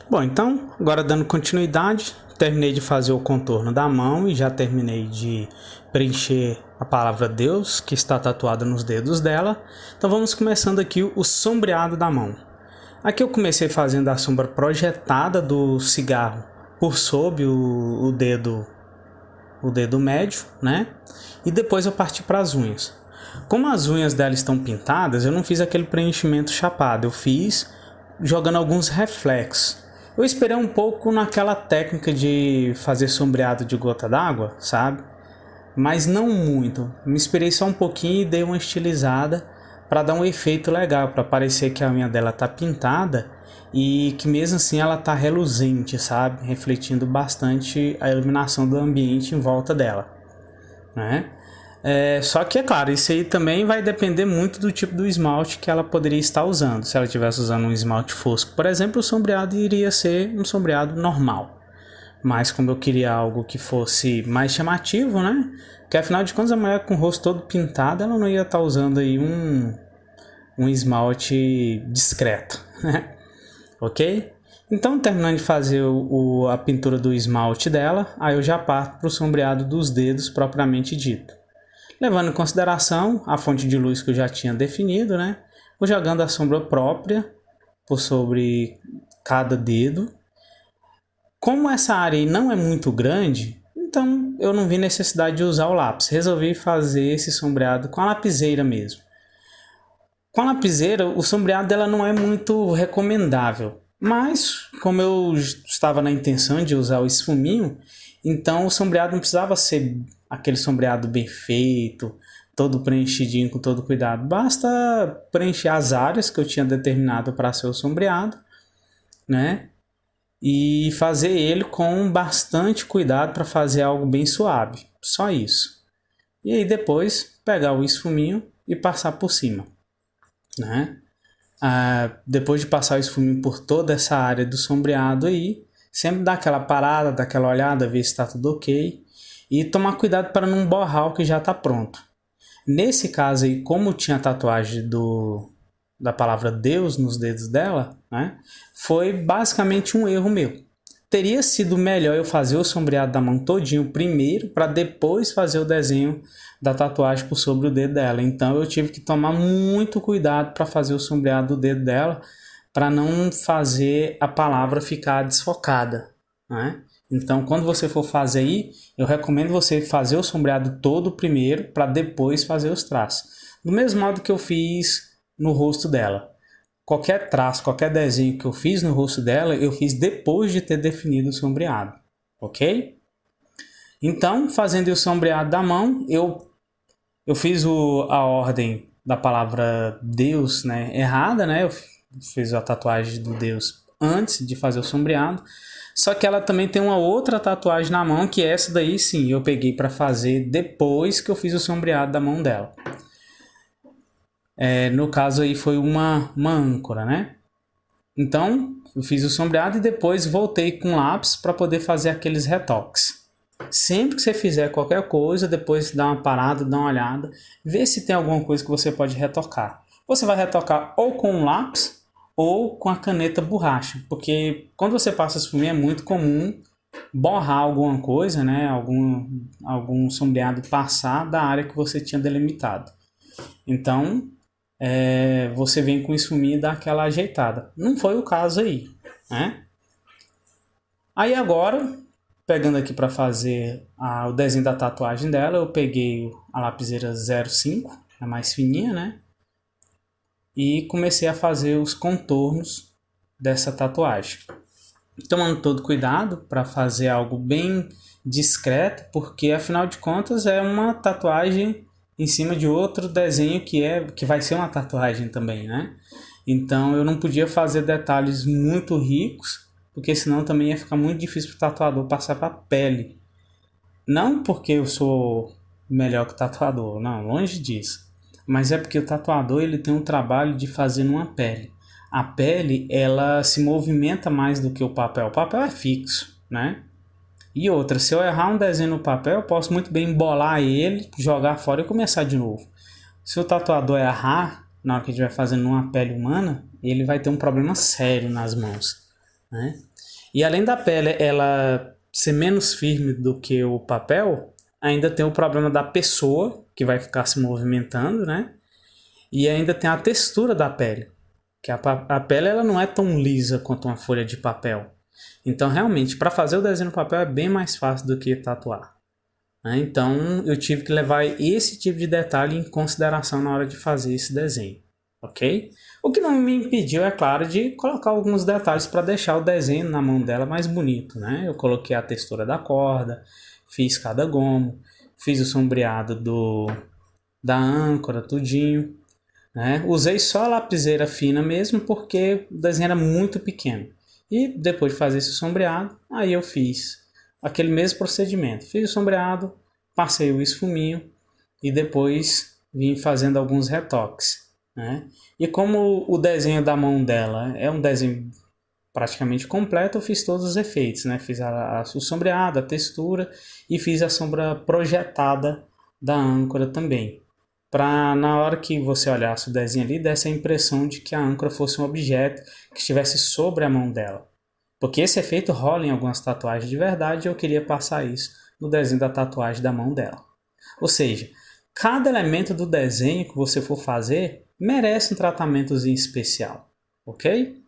Bom, então, agora dando continuidade, terminei de fazer o contorno da mão e já terminei de preencher a palavra Deus, que está tatuada nos dedos dela. Então vamos começando aqui o sombreado da mão. Aqui eu comecei fazendo a sombra projetada do cigarro por sob o dedo médio, né? E depois eu parti para as unhas. Como as unhas dela estão pintadas, eu não fiz aquele preenchimento chapado, eu fiz jogando alguns reflexos. Eu esperei um pouco naquela técnica de fazer sombreado de gota d'água, sabe? Mas não muito. Me esperei só um pouquinho e dei uma estilizada para dar um efeito legal, para parecer que a unha dela tá pintada e que mesmo assim ela tá reluzente, sabe? Refletindo bastante a iluminação do ambiente em volta dela, né? Só que é claro, isso aí também vai depender muito do tipo do esmalte que ela poderia estar usando. Se ela estivesse usando um esmalte fosco, por exemplo, o sombreado iria ser um sombreado normal. Mas como eu queria algo que fosse mais chamativo, né? Porque afinal de contas a mulher com o rosto todo pintado, ela não ia estar usando aí um esmalte discreto, né? Ok? Então, terminando de fazer a pintura do esmalte dela, aí eu já parto para o sombreado dos dedos propriamente dito. Levando em consideração a fonte de luz que eu já tinha definido, né? Vou jogando a sombra própria por sobre cada dedo. Como essa área aí não é muito grande, então eu não vi necessidade de usar o lápis. Resolvi fazer esse sombreado com a lapiseira mesmo. Com a lapiseira, o sombreado dela não é muito recomendável. Mas, como eu estava na intenção de usar o esfuminho, então o sombreado não precisava ser aquele sombreado bem feito, todo preenchidinho com todo cuidado. Basta preencher as áreas que eu tinha determinado para ser o sombreado, né? E fazer ele com bastante cuidado para fazer algo bem suave. Só isso. E aí depois pegar o esfuminho e passar por cima, né? Depois de passar o esfuminho por toda essa área do sombreado aí, sempre dá aquela parada, dá aquela olhada, ver se está tudo ok. E tomar cuidado para não borrar o que já está pronto. Nesse caso aí, como tinha a tatuagem da palavra Deus nos dedos dela, né, foi basicamente um erro meu. Teria sido melhor eu fazer o sombreado da mão todinho primeiro, para depois fazer o desenho da tatuagem por sobre o dedo dela. Então eu tive que tomar muito cuidado para fazer o sombreado do dedo dela, para não fazer a palavra ficar desfocada, né? Então, quando você for fazer aí, eu recomendo você fazer o sombreado todo primeiro, para depois fazer os traços. Do mesmo modo que eu fiz no rosto dela. Qualquer traço, qualquer desenho que eu fiz no rosto dela, eu fiz depois de ter definido o sombreado, ok? Então, fazendo o sombreado da mão, eu fiz a ordem da palavra Deus, né, errada, né? Eu fiz a tatuagem do Deus antes de fazer o sombreado. Só que ela também tem uma outra tatuagem na mão, que essa daí sim eu peguei para fazer depois que eu fiz o sombreado da mão dela. No caso aí foi uma âncora, né? Então eu fiz o sombreado e depois voltei com lápis para poder fazer aqueles retoques. Sempre que você fizer qualquer coisa, depois dá uma parada, dá uma olhada, vê se tem alguma coisa que você pode retocar. Você vai retocar ou com um lápis ou com a caneta borracha, porque quando você passa esfuminho é muito comum borrar alguma coisa, né? Algum sombreado passar da área que você tinha delimitado. Então você vem com esfuminho e dá aquela ajeitada. Não foi o caso aí, né? Aí agora, pegando aqui para fazer o desenho da tatuagem dela, eu peguei a lapiseira 05, a mais fininha, né? E comecei a fazer os contornos dessa tatuagem. Tomando todo cuidado para fazer algo bem discreto, porque afinal de contas é uma tatuagem em cima de outro desenho que vai ser uma tatuagem também, né? Então eu não podia fazer detalhes muito ricos, porque senão também ia ficar muito difícil para o tatuador passar para a pele. Não porque eu sou melhor que o tatuador, não, longe disso. Mas é porque o tatuador ele tem um trabalho de fazer numa pele. A pele ela se movimenta mais do que o papel. O papel é fixo, né? E outra, se eu errar um desenho no papel, eu posso muito bem embolar ele, jogar fora e começar de novo. Se o tatuador errar, na hora que ele estiver fazendo uma pele humana, ele vai ter um problema sério nas mãos, né? E além da pele ela ser menos firme do que o papel, ainda tem o problema da pessoa, que vai ficar se movimentando, né? E ainda tem a textura da pele, que a pele ela não é tão lisa quanto uma folha de papel. Então, realmente, para fazer o desenho no papel é bem mais fácil do que tatuar. Né? Então, eu tive que levar esse tipo de detalhe em consideração na hora de fazer esse desenho. Ok? O que não me impediu, é claro, de colocar alguns detalhes para deixar o desenho na mão dela mais bonito. Né? Eu coloquei a textura da corda, fiz cada gomo, fiz o sombreado da âncora, tudinho. Né? Usei só a lapiseira fina mesmo porque o desenho era muito pequeno. E depois de fazer esse sombreado, aí eu fiz aquele mesmo procedimento. Fiz o sombreado, passei o esfuminho e depois vim fazendo alguns retoques. Né? E como o desenho da mão dela é um desenho praticamente completo, eu fiz todos os efeitos. Né? Fiz o sombreado, a textura e fiz a sombra projetada da âncora também. Para na hora que você olhasse o desenho ali, desse a impressão de que a âncora fosse um objeto que estivesse sobre a mão dela. Porque esse efeito rola em algumas tatuagens de verdade e eu queria passar isso no desenho da tatuagem da mão dela. Ou seja, cada elemento do desenho que você for fazer merece um tratamento especial, ok?